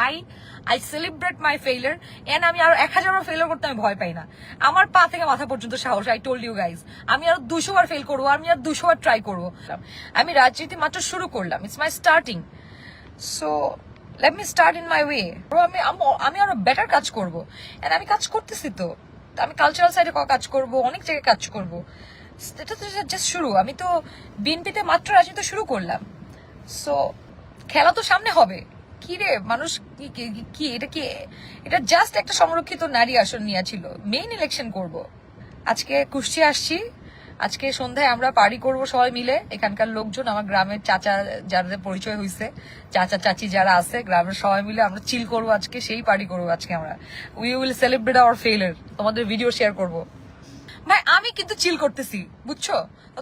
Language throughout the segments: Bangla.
I celebrate my failure and আমি আরো 1000বার ফেইলিয়ার করতে আমি ভয় পাই না। আমার পা থেকে মাথা পর্যন্ত সাহস। আই টোল্ড ইউ গাইজ, আমি আরো 200 বার ফেল করবো, আমি আর 200 বার ট্রাই করবো। আমি রাজনীতি মাত্র শুরু করলাম, it's my starting, so let me start in my way. আমি আরো বেটার কাজ করবো এন্ড আমি কাজ করতেছি। তো আমি কালচারাল সাইডে কাজ করবো, অনেক জায়গায় কাজ করবো। এটা তো জাস্ট শুরু। আমি তো বিএনপিতে মাত্র রাজনীতি শুরু করলাম, সো খেলা তো সামনে হবে। কি রে মানুষ, কি এটা কি, এটা জাস্ট একটা সংরক্ষিত নারী আসন নিয়ে ছিল, মেইন ইলেকশন করব। আজকে কুষ্টিয়া আসছি, আজকে সন্ধ্যায় আমরা পার্টি করব সবাই মিলে। এখানকার লোকজন, আমার গ্রামের চাচা যাদের পরিচয় হয়েছে, চাচা চাচি যারা আছে গ্রামের, সবাই মিলে আমরা চিল করবো আজকে, সেই পার্টি করবো আজকে আমরা। We will celebrate our failure, তোমাদের ভিডিও শেয়ার করবো। ভাই আমি কিন্তু চিল করতেছি, বুঝছো?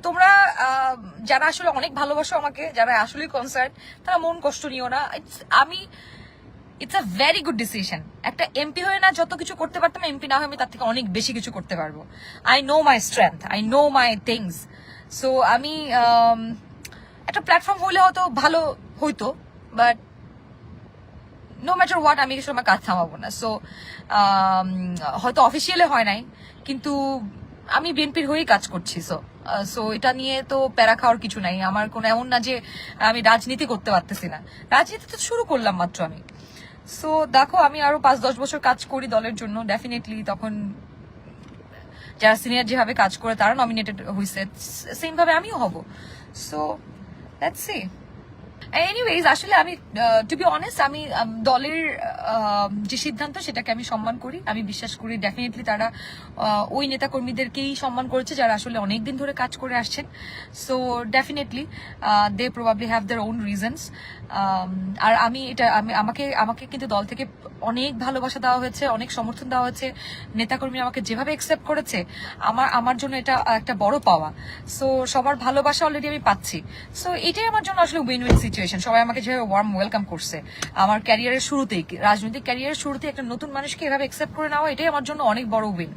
তোমরা যারা আসলে অনেক ভালোবাসো আমাকে, যারা আসলে কনসার্ন, তারা মন কষ্ট নিও না। It's a very good decision. একটা এমপি হয়ে না যত কিছু করতে পারতাম, এমপি না হয়ে আমি তার থেকে অনেক বেশি কিছু করতে পারবো। I know my strength, I know my things. So আমি একটা প্ল্যাটফর্ম হলে হয়তো ভালো হইতো, বাট নো ম্যাটার হোয়াট, আমি কিছু আমার কাজ থামাবো না। সো হয়তো অফিসিয়ালি হয় নাই, কিন্তু আমি বিএনপির হয়েই কাজ করছি। সো এটা নিয়ে তো প্যারা খাওয়ার কিছু নাই। আমার কোনো এমন না যে আমি রাজনীতি করতে পারতেছি না, রাজনীতি তো শুরু করলাম মাত্র আমি। সো দেখো, আমি আরো 5-10 বছর কাজ করি দলের জন্য, ডেফিনেটলি তখন যারা সিনিয়র যেভাবে কাজ করে তারা নমিনেটেড হয়েছে, সেম ভাবে আমিও হব। So let's see. এনিওয়েজ, আসলে আমি টু বি অনেস্ট, আমি দলের যে সিদ্ধান্ত সেটাকে আমি সম্মান করি, আমি বিশ্বাস করি ডেফিনেটলি তারা ওই নেতাকর্মীদেরকেই সম্মান করেছে যারা আসলে অনেকদিন ধরে কাজ করে আসছেন। So definitely they probably have their own reasons. আর আমি এটা আমাকে কিন্তু দল থেকে অনেক ভালোবাসা দেওয়া হয়েছে, অনেক সমর্থন দেওয়া হয়েছে। নেতাকর্মীরা আমাকে যেভাবে অ্যাকসেপ্ট করেছে, আমার জন্য এটা একটা বড় পাওয়া। সো সবার ভালোবাসা অলরেডি আমি পাচ্ছি। সো এটাই আমার জন্য আসলে উইন উইন সিচুয়েশন। সবাই আমাকে যেভাবে ওয়ার্ম ওয়েলকাম করছে আমার ক্যারিয়ারের শুরুতেই, রাজনৈতিক ক্যারিয়ারের শুরুতেই একটা নতুন মানুষকে এভাবে অ্যাকসেপ্ট করে নেওয়া, এটাই আমার জন্য অনেক বড় উইন।